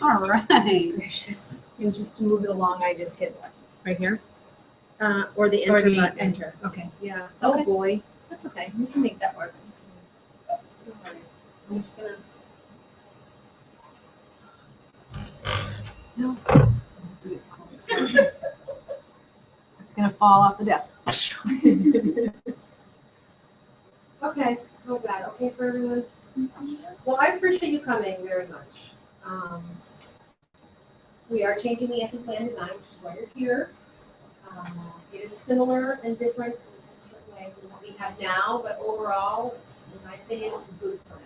All right. Gracious. And just to move it along, I just hit what? Right here? Or the Or enter the button. enter, okay. Yeah. Okay. Oh, boy. That's okay, we can make that work. I'm just gonna. No. Do it close. It's gonna fall off the desk. Okay, how's that? Okay for everyone? Well, I appreciate you coming very much. We are changing the EPI plan design, which is why you're here. It is similar and different in certain ways than what we have now, but overall, in my opinion, it's a good plan.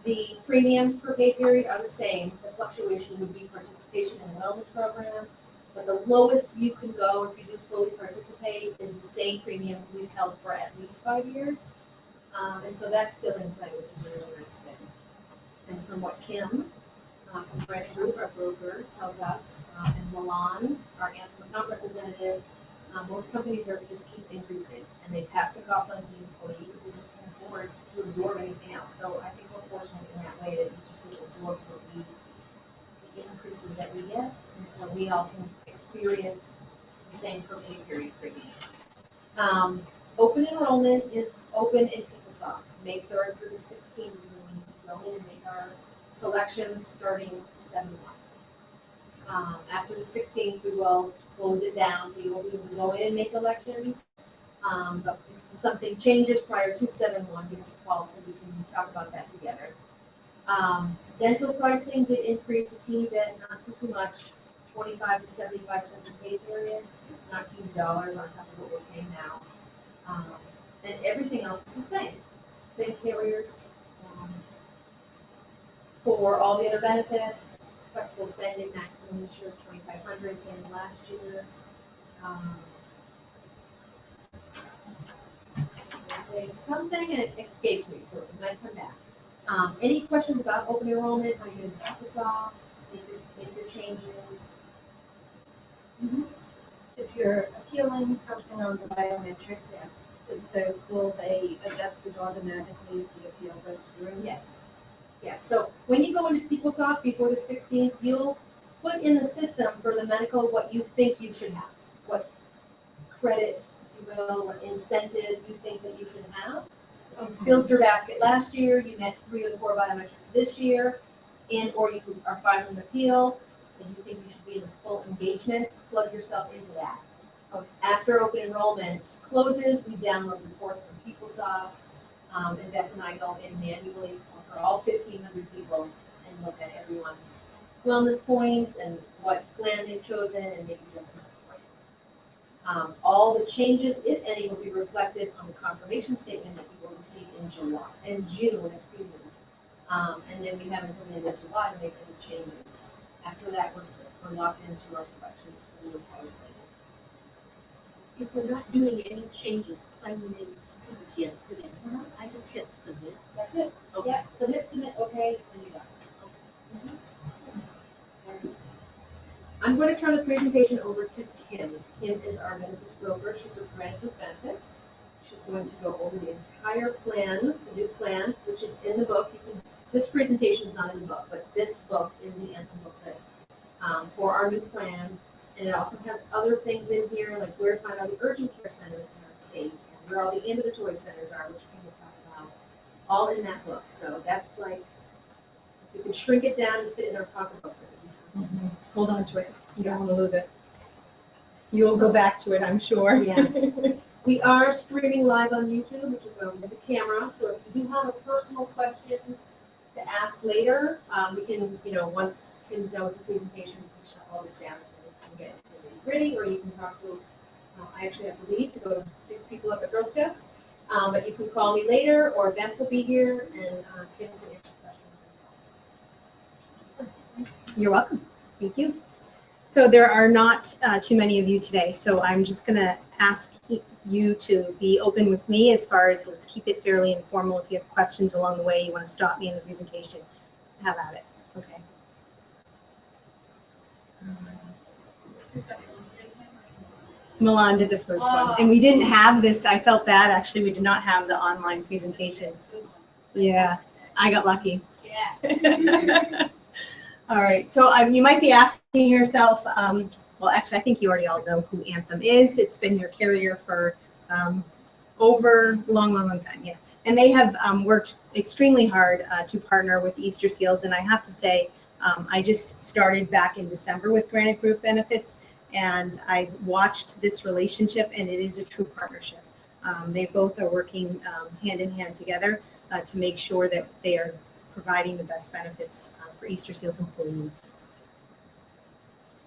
The premiums per pay period are the same. The fluctuation would be participation in the wellness program, but the lowest you can go if you do fully participate is the same premium we've held for at least 5 years. And so that's still in play, which is a really nice thing. And from what Kim from Brandon Group, our broker, tells us, and Milan, our Anthem account representative, most companies are just keep increasing, and they pass the cost on to the employee because they just can't afford to absorb anything else. So I think we're fortunate in that way that it's just absorbs what the increases that we get, and so we all can experience the same per pay period premium. Open enrollment is open in PeopleSoft. May 3rd through the 16th is when we need to go in and make our selections starting 7/1. After the 16th, we will close it down, so you will be able to go in and make elections. But if something changes prior to 7/1, give us a call so we can talk about that together. Dental pricing did increase a teeny bit, not too much, 25 to 75 cents a pay period, not huge dollars on top of what we're paying now. And everything else is the same carriers. For all the other benefits, flexible spending maximum this year is $2,500, same as last year. I say something and it escaped me, so it might come back. Any questions about open enrollment? How you gonna drop this off? Make your changes? If you're appealing something on the biometrics, Yes. will they adjust it automatically if the appeal goes through? Yes. Yes. So when you go into PeopleSoft before the 16th, you'll put in the system for the medical what you think you should have, what credit, if you will, what incentive you think that you should have. If you filled your basket last year, you met 3 of the 4 biometrics this year, and or you are filing an appeal, and you think you should be in the full engagement, plug yourself into that. After open enrollment closes, we download reports from PeopleSoft, and Beth and I go in manually for all 1,500 people and look at everyone's wellness points and what plan they've chosen and make adjustments accordingly. All the changes, if any, will be reflected on the confirmation statement that you will receive in June, excuse me. And then we have until the end of July to make any changes. After that, we're locked into our selections for the entire plan. If we're not doing any changes, because I made changes yesterday, I just hit submit. That's it. Okay. Yeah, submit, okay, and you're done. I'm going to turn the presentation over to Kim. Kim is our benefits broker. She's with ESNH Benefits. She's going to go over the entire plan, the new plan, which is in the book. This presentation is not in the book, but this book is the Anthem booklet for our new plan. And it also has other things in here, like where to find all the urgent care centers in our state, and where all the ambulatory centers are, which Kim will talk about, all in that book. So that's like, if you can shrink it down and fit it in our pocketbooks, it would be Hold on to it, you don't want to lose it. You'll go back to it, I'm sure. Yes. We are streaming live on YouTube, which is where we have the camera. So if you do have a personal question to ask later, we can, once Kim's done with the presentation, we can shut all this down and get into the nitty-gritty, or you can talk to, I actually have to leave to go to pick people up at Girl Scouts. But you can call me later, or Beth will be here, and Kim can answer questions as well. So, You're welcome. Thank you. So there are not too many of you today, so I'm just going to ask you to be open with me as far as let's keep it fairly informal. If you have questions along the way, you want to stop me in the presentation, have at it. Okay. Milan did the first one, and we didn't have this. I felt bad, actually. We did not have the online presentation. Yeah, I got lucky. Yeah. All right, so you might be asking yourself, well, actually, I think you already all know who Anthem is. It's been your carrier for over a long, long, long time, yeah. And they have worked extremely hard to partner with Easter Seals. And I have to say, I just started back in December with Granite Group Benefits, and I've watched this relationship, and it is a true partnership. They both are working hand in hand together to make sure that they are providing the best benefits for Easter Seals employees.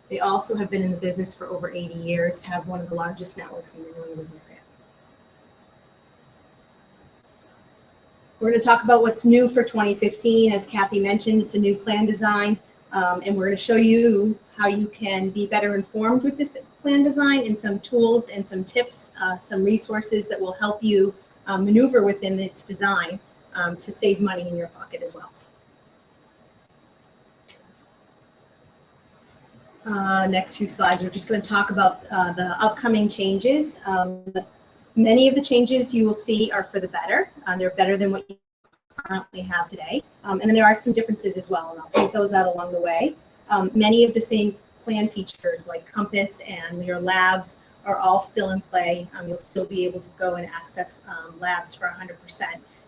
They also have been in the business for over 80 years, have one of the largest networks in the New England area. We're going to talk about what's new for 2015. As Kathy mentioned, it's a new plan design, and we're going to show you how you can be better informed with this plan design and some tools and some tips, some resources that will help you maneuver within its design to save money in your pocket as well. Next few slides, we're just going to talk about the upcoming changes. Many of the changes you will see are for the better. They're better than what you currently have today. And then there are some differences as well, and I'll point those out along the way. Many of the same plan features like Compass and your labs are all still in play. You'll still be able to go and access labs for 100%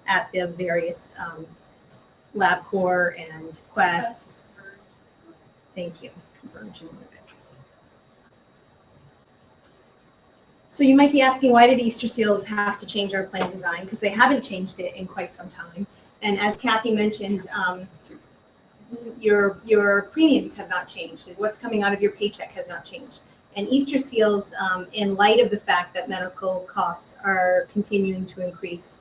at the various LabCorp and Quest. Thank you. Converging limits. So you might be asking, why did Easter Seals have to change our plan design? Because they haven't changed it in quite some time. And as Kathy mentioned, your premiums have not changed. What's coming out of your paycheck has not changed. And Easter Seals, in light of the fact that medical costs are continuing to increase,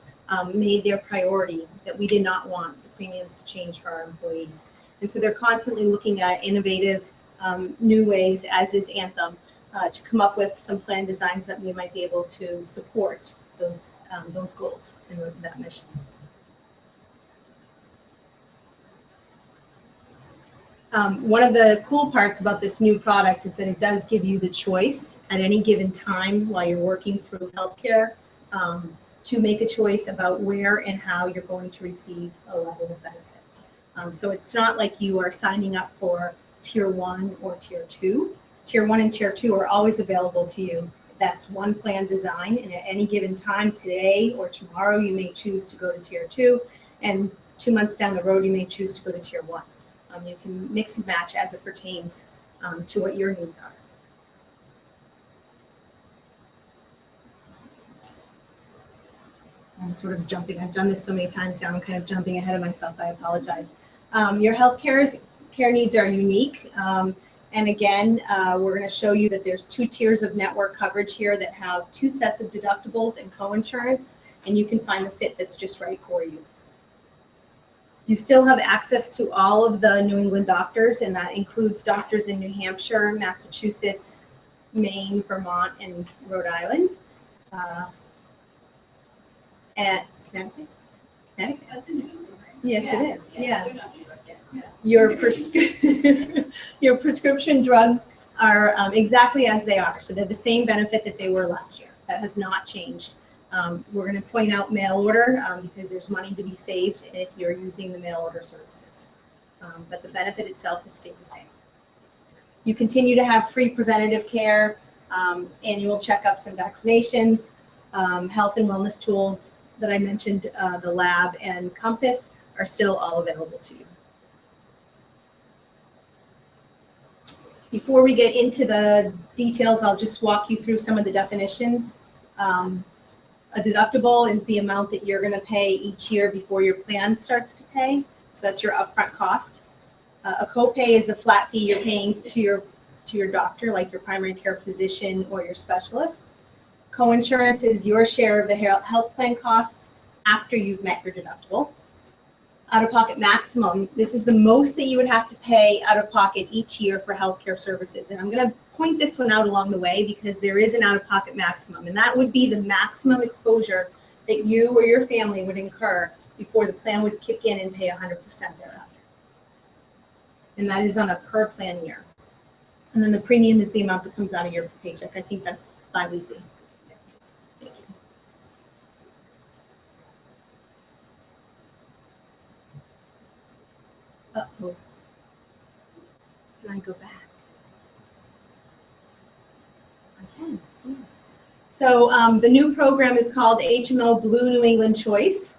made their priority that we did not want the premiums to change for our employees. And so they're constantly looking at innovative new ways, as is Anthem, to come up with some plan designs that we might be able to support those goals and that mission. One of the cool parts about this new product is that it does give you the choice at any given time while you're working through healthcare to make a choice about where and how you're going to receive a level of benefits. So it's not like you are signing up for Tier 1 or Tier 2. Tier 1 and Tier 2 are always available to you. That's one plan design, and at any given time, today or tomorrow, you may choose to go to Tier 2, and 2 months down the road, you may choose to go to Tier 1. You can mix and match as it pertains to what your needs are. I'm sort of jumping. I've done this so many times now. I'm kind of jumping ahead of myself. I apologize. Your health care needs are unique. And again, we're going to show you that there's 2 tiers of network coverage here that have 2 sets of deductibles and co-insurance, and you can find the fit that's just right for you. You still have access to all of the New England doctors, and that includes doctors in New Hampshire, Massachusetts, Maine, Vermont, and Rhode Island. And Connecticut? Connecticut? That's in New England, right? Yes, it is. Yeah. They're not New York yet. Yeah. Your prescription drugs are exactly as they are. So they're the same benefit that they were last year. That has not changed. We're going to point out mail order because there's money to be saved if you're using the mail order services. But the benefit itself has stayed the same. You continue to have free preventative care, annual checkups and vaccinations, health and wellness tools that I mentioned, the lab and Compass are still all available to you. Before we get into the details, I'll just walk you through some of the definitions. A deductible is the amount that you're going to pay each year before your plan starts to pay. So that's your upfront cost. A copay is a flat fee you're paying to your doctor, like your primary care physician or your specialist. Coinsurance is your share of the health plan costs after you've met your deductible. Out-of-pocket maximum, this is the most that you would have to pay out of pocket each year for healthcare services. And I'm going to point this one out along the way because there is an out-of-pocket maximum, and that would be the maximum exposure that you or your family would incur before the plan would kick in and pay 100% thereafter. And that is on a per plan year. And then the premium is the amount that comes out of your paycheck. I think that's bi-weekly. Thank you. Uh-oh. I go back? I can. Yeah. So the new program is called HMO Blue New England Choice,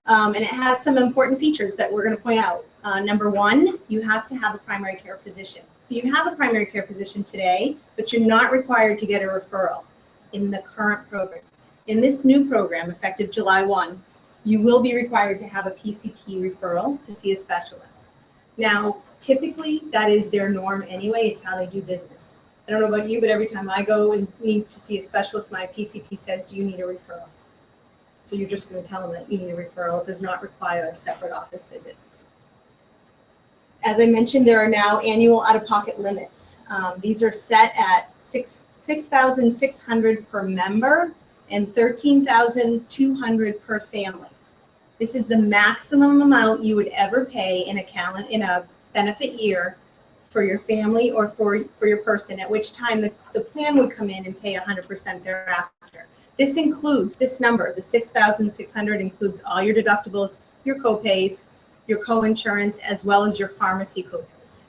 and it has some important features that we're going to point out. Number one, you have to have a primary care physician. So you have a primary care physician today, but you're not required to get a referral in the current program. In this new program, effective July 1, you will be required to have a PCP referral to see a specialist. Now, typically, that is their norm anyway. It's how they do business. I don't know about you, but every time I go and need to see a specialist, my PCP says, do you need a referral? So you're just going to tell them that you need a referral. It does not require a separate office visit. As I mentioned, there are now annual out-of-pocket limits. These are set at $6,600 per member and $13,200 per family. This is the maximum amount you would ever pay in a benefit year for your family or for your person, at which time the plan would come in and pay 100% thereafter. This includes, this number, the $6,600 includes all your deductibles, your copays, your co-insurance, as well as your pharmacy copays.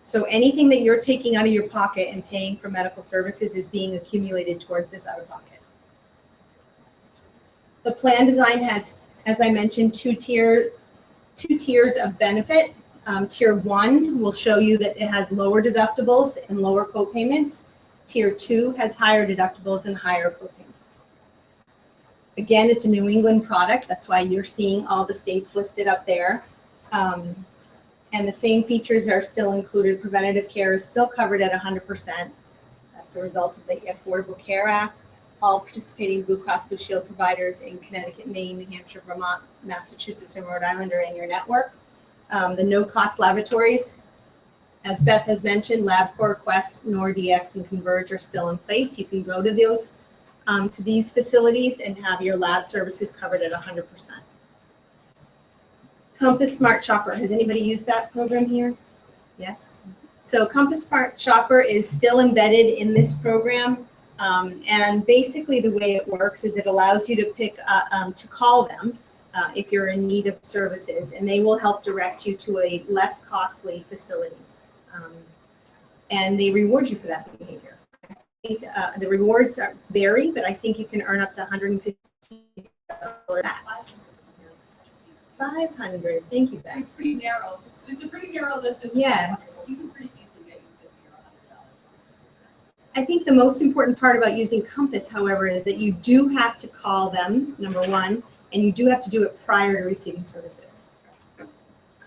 So anything that you're taking out of your pocket and paying for medical services is being accumulated towards this out-of-pocket. The plan design has, as I mentioned, two tiers of benefit. Tier 1 will show you that it has lower deductibles and lower copayments. Tier 2 has higher deductibles and higher copayments. Again, it's a New England product. That's why you're seeing all the states listed up there. And the same features are still included. Preventative care is still covered at 100%. That's a result of the Affordable Care Act. All participating Blue Cross Blue Shield providers in Connecticut, Maine, New Hampshire, Vermont, Massachusetts, and Rhode Island are in your network. The no-cost laboratories, as Beth has mentioned, LabCorp, Quest, NordDX, and Converge are still in place. You can go to those to these facilities and have your lab services covered at 100%. Compass Smart Shopper. Has anybody used that program here? Yes. So Compass Smart Shopper is still embedded in this program. And basically the way it works is it allows you to to call them if you're in need of services, and they will help direct you to a less costly facility. And they reward you for that behavior. I think the rewards vary, but I think you can earn up to $150 for that. 500. Thank you, Beth. It's pretty narrow. It's a pretty narrow list. Yes. You can pretty easily get you $50 or $100. I think the most important part about using Compass, however, is that you do have to call them, number one, and you do have to do it prior to receiving services.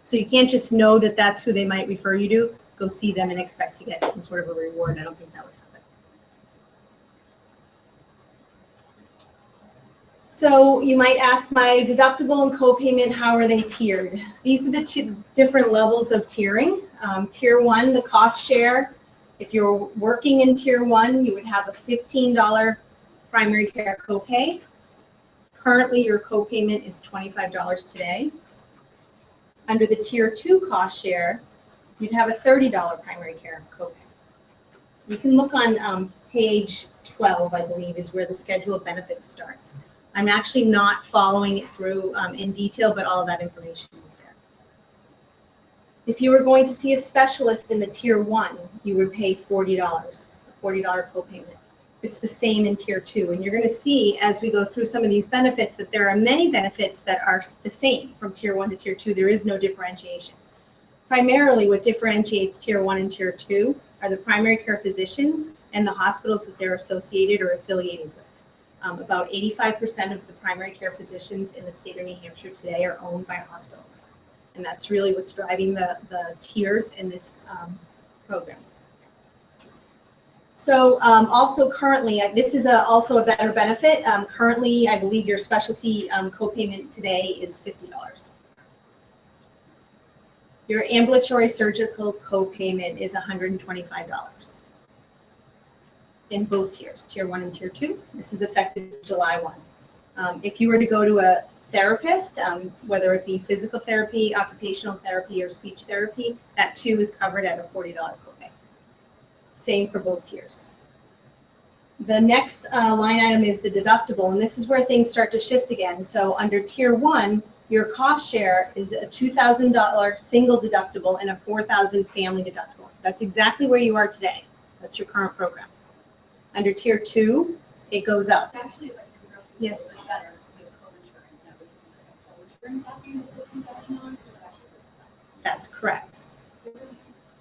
So you can't just know that that's who they might refer you to, go see them and expect to get some sort of a reward. I don't think that would happen. So you might ask, my deductible and copayment, how are they tiered? These are the two different levels of tiering. Tier 1, the cost share. If you're working in Tier 1, you would have a $15 primary care copay. Currently, your copayment is $25 today. Under the Tier 2 cost share, you'd have a $30 primary care copay. You can look on page 12, I believe, is where the schedule of benefits starts. I'm actually not following it through in detail, but all of that information is there. If you were going to see a specialist in the Tier 1, you would pay $40, a $40 copayment. It's the same in Tier 2. And you're going to see as we go through some of these benefits that there are many benefits that are the same from Tier 1 to Tier 2. There is no differentiation. Primarily what differentiates Tier 1 and Tier 2 are the primary care physicians and the hospitals that they're associated or affiliated with. About 85% of the primary care physicians in the state of New Hampshire today are owned by hospitals. And that's really what's driving the tiers in this program. So also currently, this is also a better benefit. Currently, I believe your specialty copayment today is $50. Your ambulatory surgical copayment is $125 in both tiers, Tier 1 and Tier 2. This is effective July 1. If you were to go to a therapist, whether it be physical therapy, occupational therapy, or speech therapy, that too is covered at a $40 copay. Same for both tiers. The next line item is the deductible, and this is where things start to shift again. So under Tier 1, your cost share is a $2,000 single deductible and a $4,000 family deductible. That's exactly where you are today. That's your current program. Under tier 2, it goes up. It's actually like Yes. it's better with co-insurance. Now we can use co-insurance after you put $2,000, so it's actually That's correct. really good.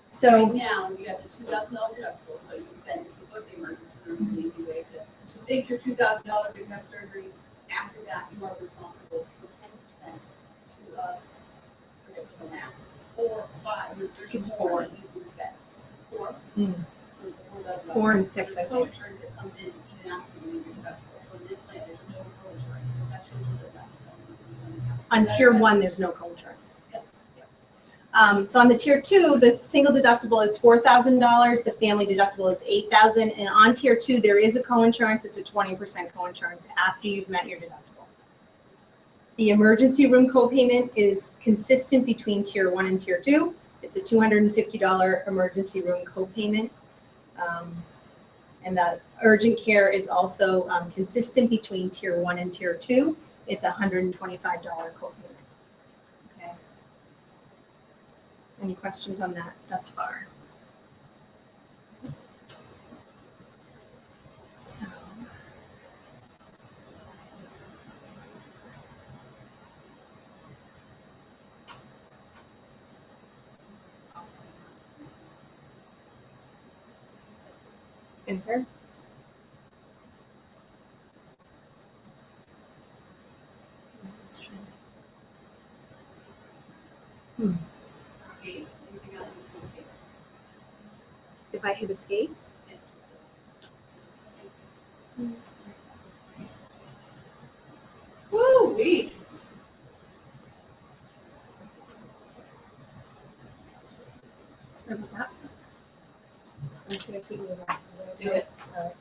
So Right now, you have the $2,000 deductible, so you spend, if you go to the emergency room, it's an easy way to save your $2,000 if you have surgery. After that, you are responsible for 10% to predictable max. It's 4 or 5, there's It's more 4. that you can spend. 4? Mm. So it's $4,000. 4 and 6, I think. Co-insurance, it comes in even after you leave your deductible. So in this plan, there's no co-insurance. It's actually a little bit less than On tier 1, there's no co-insurance. Yep. So on the tier 2, the single deductible is $4,000, the family deductible is $8,000, and on tier 2, there is a co-insurance, it's a 20% co-insurance after you've met your deductible. The emergency room copayment is consistent between tier 1 and tier 2. It's a $250 emergency room copayment. And the urgent care is also consistent between tier 1 and tier 2. It's a $125 copayment. Okay. Any questions on that thus far? So. Enter. Let's try this. Escape, anything else is escape. If I hit escape, Yeah, just do it. Woo, wee. sorry about that. I'm just gonna keep moving. Do it. All right.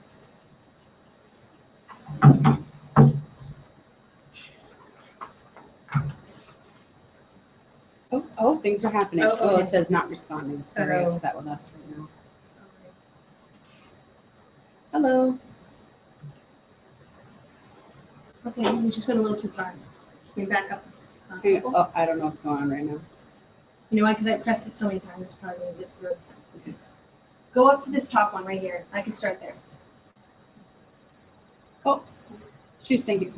Oh, things are happening. Oh, Oh, okay. it says not responding. It's very Oh. upset with us right now. Sorry. Hello. Okay, we just went a little too far. Can we back up? Oh, I don't know what's going on right now. You know why? Because I pressed it so many times, it's probably a zip through. Go up to this top one right here. I can start there. She's thinking.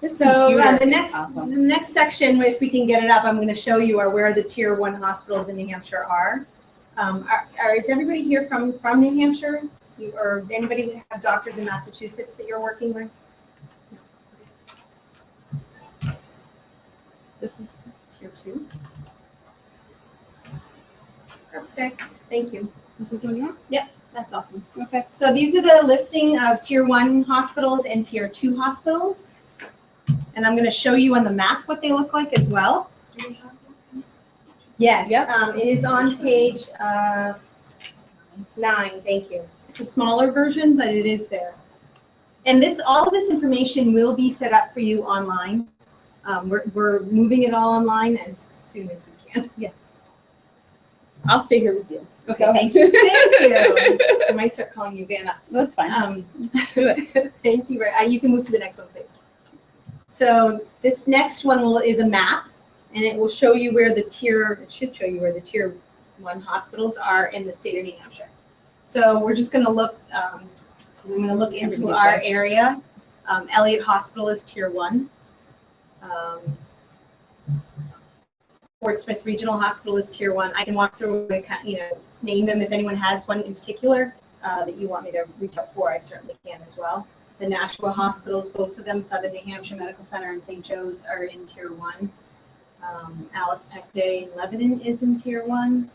This So computer the is next, awesome. the next section, if we can get it up, I'm going to show you are where the tier 1 hospitals in New Hampshire are. Is everybody here from New Hampshire? Or anybody have doctors in Massachusetts that you're working with? This is tier 2. Perfect. Thank you. This is one you want? That's awesome. Okay. So these are the listing of tier 1 hospitals and tier 2 hospitals. And I'm going to show you on the map what they look like as well. Do we have one? Yes, Yep. it is on page 9. Thank you. It's a smaller version, but it is there. And all of this information will be set up for you online. We're moving it all online as soon as we can. Yes. I'll stay here with you. Okay, Go thank ahead. you. Thank you. I might start calling you Vanna. That's fine. Do it. Thank you. You can move to the next one, please. So this next one is a map, and it will show you where it should show you where the tier 1 hospitals are in the state of New Hampshire. So we're just going to look, we're going to look into Everybody's our back. area. Elliott Hospital is tier 1. Fort Smith Regional Hospital is tier 1. I can walk through and name them if anyone has one in particular that you want me to reach out for. I certainly can as well. The Nashua hospitals, both of them, Southern New Hampshire Medical Center and St. Joe's, are in tier 1. Alice Peck Day in Lebanon is in tier 1,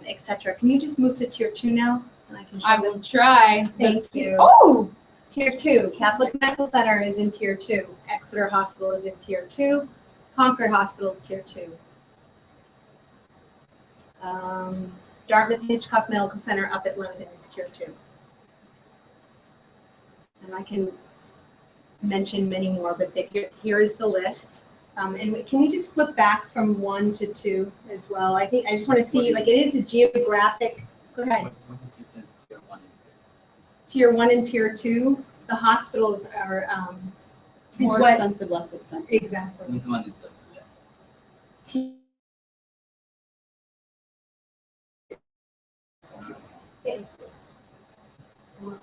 etc. Can you just move to tier 2 now? And I can show I them. will try. Thank you. Oh, Tier 2, Catholic Medical Center is in tier 2. Exeter Hospital is in tier 2. Concord Hospital is tier 2. Dartmouth Hitchcock Medical Center up at Lebanon is tier 2. And I can mention many more, but here is the list. And can we just flip back from 1 to 2 as well? I just want to see, it is a geographic, go ahead. What is the difference tier 1 and Tier 1 and tier 2, the hospitals are, is more what, expensive, less expensive. exactly. which one is the less? Tier Thank you.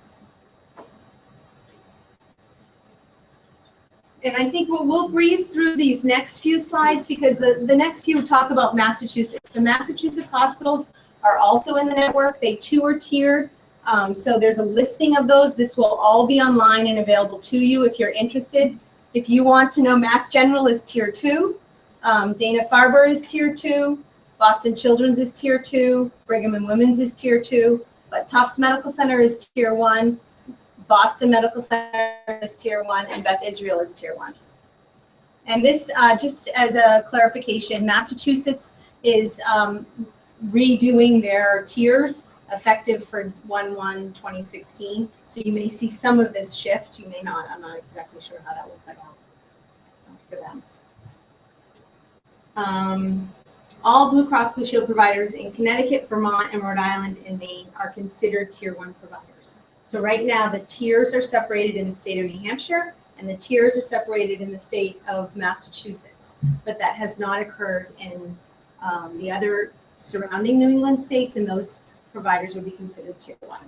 And I think we'll breeze through these next few slides because the next few talk about Massachusetts. The Massachusetts hospitals are also in the network. They too are tiered. So there's a listing of those. This will all be online and available to you if you're interested. If you want to know, Mass General is tier 2. Dana-Farber is tier 2. Boston Children's is tier 2. Brigham and Women's is tier 2. But Tufts Medical Center is tier 1. Boston Medical Center is tier 1, and Beth Israel is tier 1. And this, just as a clarification, Massachusetts is redoing their tiers effective for 1/1/2016. So you may see some of this shift. You may not. I'm not exactly sure how that will play out for them. All Blue Cross Blue Shield providers in Connecticut, Vermont, and Rhode Island and Maine are considered tier 1 providers. So right now, the tiers are separated in the state of New Hampshire, and the tiers are separated in the state of Massachusetts. But that has not occurred in the other surrounding New England states, and those providers would be considered tier 1.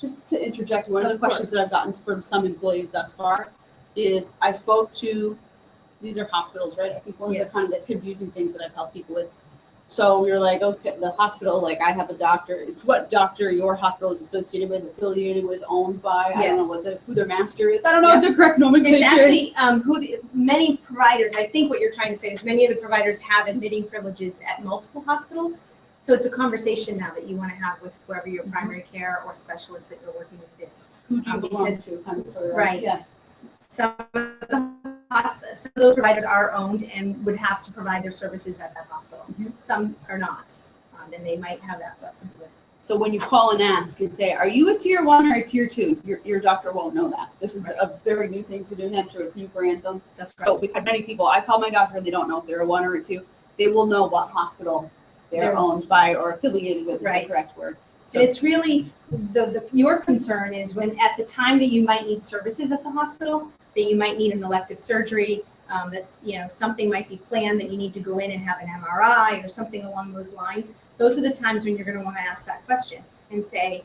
Just to interject, one of the Of questions course. that I've gotten from some employees thus far is I spoke to, these are hospitals, right? I think one of Yes. the kind of the confusing things that I've helped people with. So we were like, okay, the hospital, like I have a doctor, it's what doctor your hospital is associated with, affiliated with, owned by. I don't know Yes. who their master is. I don't know Yep. what the correct nomenclature It's is. actually many providers, I think what you're trying to say is many of the providers have admitting privileges at multiple hospitals. So it's a conversation now that you want to have with whoever your primary care or specialist that you're working with is. Who do you belong because- to, kind of sort of. right. Yeah. Some of the hospitals, some of those providers are owned and would have to provide their services at that hospital. Some are not, and they might have that flexibility. So when you call and ask and say, are you a tier 1 or a tier 2? Your doctor won't know that. This is a very new thing to do in Hampshire. It's new for Anthem. That's So we've had many people, I call my doctor and they don't know if they're a 1 or a 2. They will know what hospital they're They're- owned by or affiliated with is Right. the correct word. So it's really, your concern is when at the time that you might need services at the hospital, that you might need an elective surgery, that's, something might be planned that you need to go in and have an MRI or something along those lines. Those are the times when you're going to want to ask that question and say,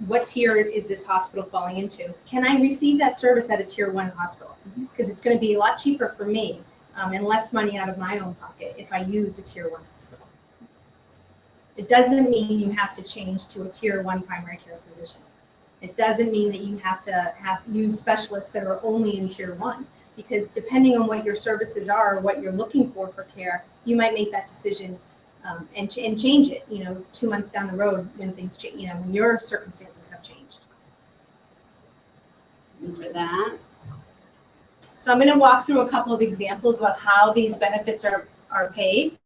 what tier is this hospital falling into? Can I receive that service at a tier 1 hospital? Because it's going to be a lot cheaper for me and less money out of my own pocket if I use a tier 1 hospital. It doesn't mean you have to change to a tier 1 primary care physician. It doesn't mean that you have to use specialists that are only in tier 1, because depending on what your services are or what you're looking for care, you might make that decision and change it, 2 months down the road when things change, when your circumstances have changed. Remember that. So I'm going to walk through a couple of examples about how these benefits are paid.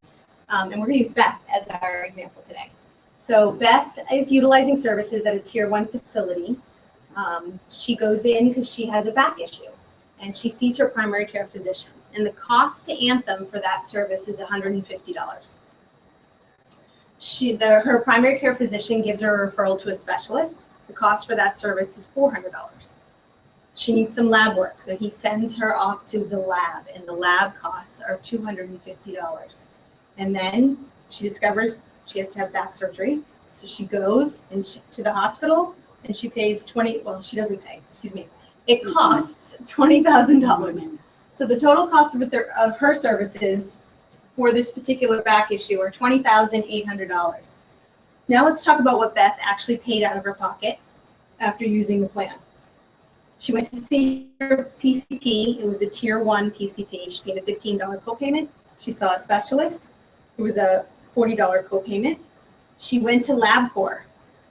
And we're going to use Beth as our example today. So Beth is utilizing services at a tier 1 facility. She goes in because she has a back issue and she sees her primary care physician. And the cost to Anthem for that service is $150. Her primary care physician gives her a referral to a specialist. The cost for that service is $400. She needs some lab work, so he sends her off to the lab, and the lab costs are $250. And then she discovers she has to have back surgery. So she goes to the hospital and she pays she doesn't pay, It costs $20,000. So the total cost of her services for this particular back issue are $20,800. Now let's talk about what Beth actually paid out of her pocket after using the plan. She went to see her PCP. It was a tier 1 PCP. She paid a $15 copayment. She saw a specialist. It was a $40 copayment. She went to LabCorp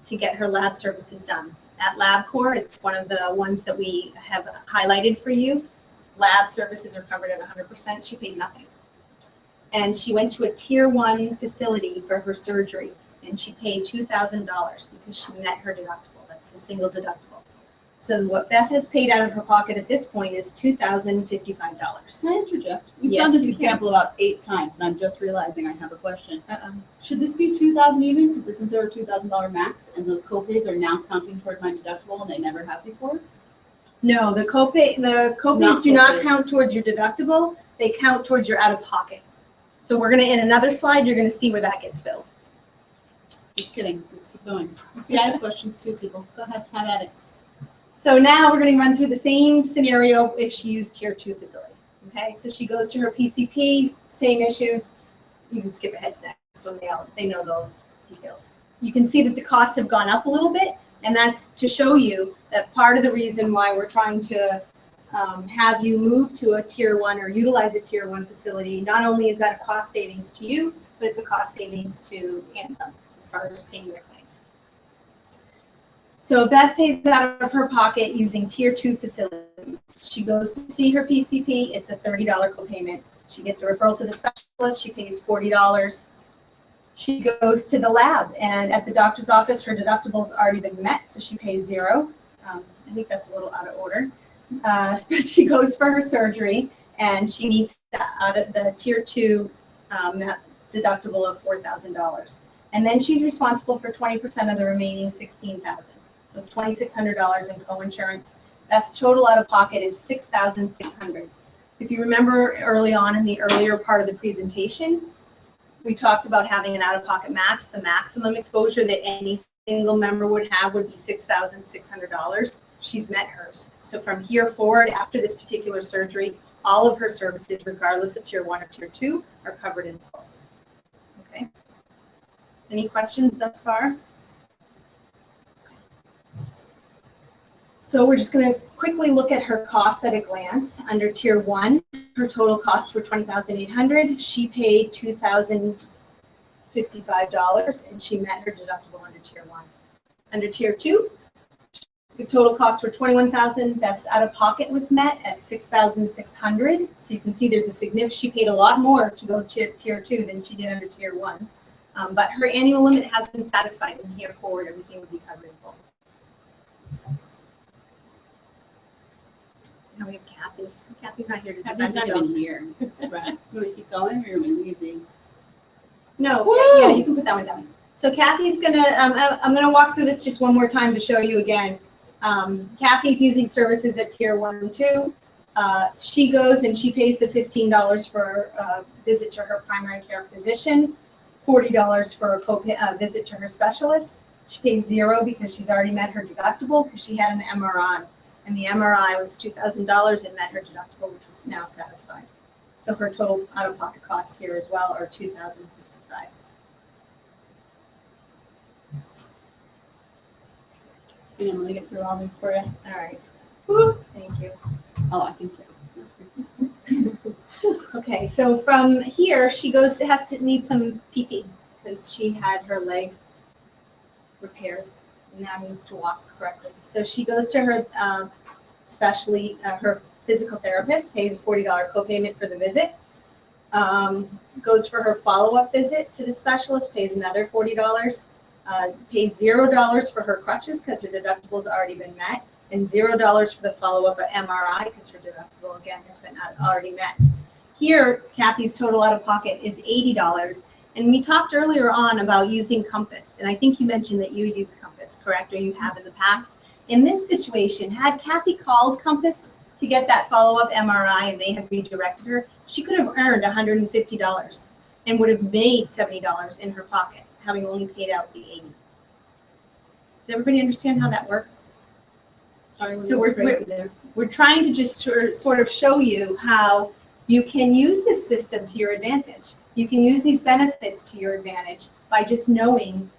to get her lab services done. At LabCorp, it's one of the ones that we have highlighted for you. Lab services are covered at 100%. She paid nothing. And she went to a tier 1 facility for her surgery, and she paid $2,000 because she met her deductible. That's the single deductible. So what Beth has paid out of her pocket at this point is $2,055. Can I interject? We've Yes, done this you example about 8 times, and I'm just realizing I have a question. Uh-uh. Should this be $2,000 even? Because isn't there a $2,000 max, and those copays are now counting toward my deductible, and they never have before? No, the copays Not do not copays. count towards your deductible. They count towards your out of pocket. So we're going to, in another slide, you're going to see where that gets filled. Just kidding. Let's keep going. See, I have questions too, people. Go ahead, have at it. So now we're going to run through the same scenario if she used tier 2 facility. Okay, so she goes to her PCP, same issues. You can skip ahead to that. So they know those details. You can see that the costs have gone up a little bit, and that's to show you that part of the reason why we're trying to have you move to a tier 1 or utilize a tier 1 facility. Not only is that a cost savings to you, but it's a cost savings to Anthem as far as paying their claims. So Beth pays out of her pocket using tier 2 facilities. She goes to see her PCP. It's a $30 copayment. She gets a referral to the specialist. She pays $40. She goes to the lab, and at the doctor's office, her deductible's already been met, so she pays $0. I think that's a little out of order. But she goes for her surgery, and she meets out of the tier 2 deductible of $4,000. And then she's responsible for 20% of the remaining $16,000. So $2,600 in co-insurance. Beth's total out of pocket is $6,600. If you remember early on in the earlier part of the presentation, we talked about having an out-of-pocket max. The maximum exposure that any single member would have would be $6,600. She's met hers. So from here forward, after this particular surgery, all of her services, regardless of tier 1 or tier 2, are covered in full. Okay. Any questions thus far? So we're just going to quickly look at her costs at a glance. Under tier 1, her total costs were $20,800. She paid $2,055, and she met her deductible under tier 1. Under tier 2, the total costs were $21,000. That's out of pocket was met at $6,600. So you can see there's a significant. She paid a lot more to go to tier 2 than she did under tier 1. But her annual limit has been satisfied, and here forward, everything will be covered in full. Now we have Kathy. Kathy's not here to defend Kathy's not herself. even here. It's right. You want to keep going, or you want me to leave the? No, Woo! yeah, you can put that one down. So Kathy's gonna, I'm gonna walk through this just one more time to show you again. Kathy's using services at tier 1 and 2. She goes and she pays the $15 for a visit to her primary care physician, $40 for a visit to her specialist. She pays $0 because she's already met her deductible because she had an MRI. And the MRI was $2,000 and met her deductible, which was now satisfied. So her total out-of-pocket costs here as well are $2,055. And I'm going to get through all these for you. All right. Woo, thank you. Oh, I think. Okay, so from here, she need some PT because she had her leg repaired and now needs to walk correctly. So she goes to her her physical therapist, pays a $40 copayment for the visit, goes for her follow-up visit to the specialist, pays another $40, pays $0 for her crutches because her deductible's already been met, and $0 for the follow-up MRI because her deductible, again, has been already met. Here, Kathy's total out-of-pocket is $80. And we talked earlier on about using Compass, and I think you mentioned that you use Compass, correct, or you have in the past. In this situation, had Kathy called Compass to get that follow-up MRI and they had redirected her, she could have earned $150 and would have made $70 in her pocket, having only paid out the $80. Does everybody understand how that works? Sorry, So we're trying to just sort of show you how you can use this system to your advantage. You can use these benefits to your advantage by just knowing,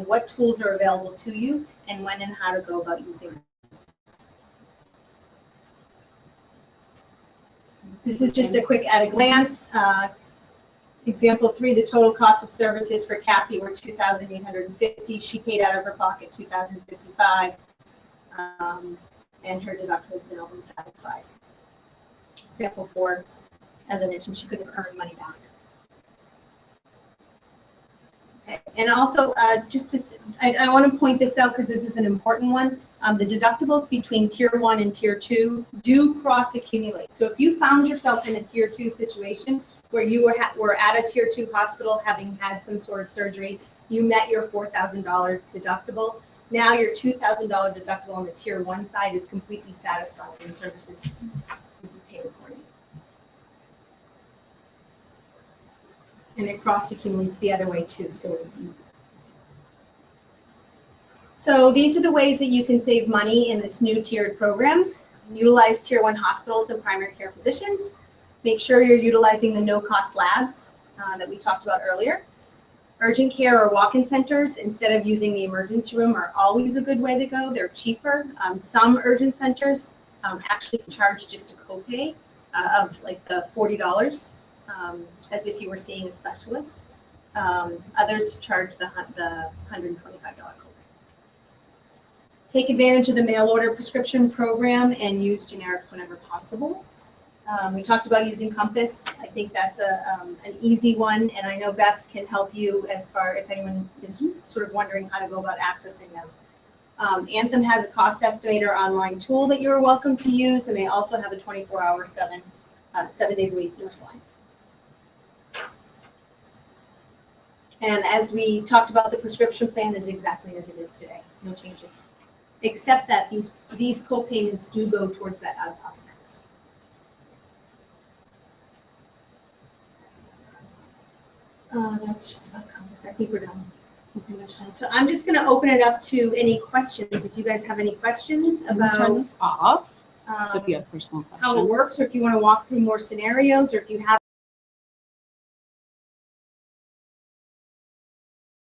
what tools are available to you and when and how to go about using them. This is just a quick at a glance. Example 3, the total cost of services for Kathy were $2,850. She paid out of her pocket $2,055, and her deductible has now been satisfied. Example 4, as I mentioned, she could have earned money back. Okay. And also, I want to point this out because this is an important one. The deductibles between tier 1 and tier 2 do cross accumulate. So if you found yourself in a tier 2 situation where you were at a tier 2 hospital having had some sort of surgery, you met your $4,000 deductible. Now your $2,000 deductible on the tier 1 side is completely satisfied and services will be paid accordingly. And it cross accumulates the other way too. So So these are the ways that you can save money in this new tiered program. Utilize tier 1 hospitals and primary care physicians. Make sure you're utilizing the no-cost labs that we talked about earlier. Urgent care or walk-in centers, instead of using the emergency room, are always a good way to go. They're cheaper. Some urgent centers actually charge just a copay of like the $40 as if you were seeing a specialist. Others charge the $125 copay. Take advantage of the mail order prescription program and use generics whenever possible. We talked about using Compass. I think that's an easy one, and I know Beth can help you as far if anyone is sort of wondering how to go about accessing them. Anthem has a cost estimator online tool that you're welcome to use, and they also have a 24-hour, 7 days a week nurse line. And as we talked about, the prescription plan is exactly as it is today, no changes, except that these co-payments do go towards that out-of-pocket max. That's just about Compass. I think we're done. We're pretty much done. So I'm just going to open it up to any questions. If you guys have any questions Turn about this off. So if you have personal questions. how it works, or if you want to walk through more scenarios, or if you have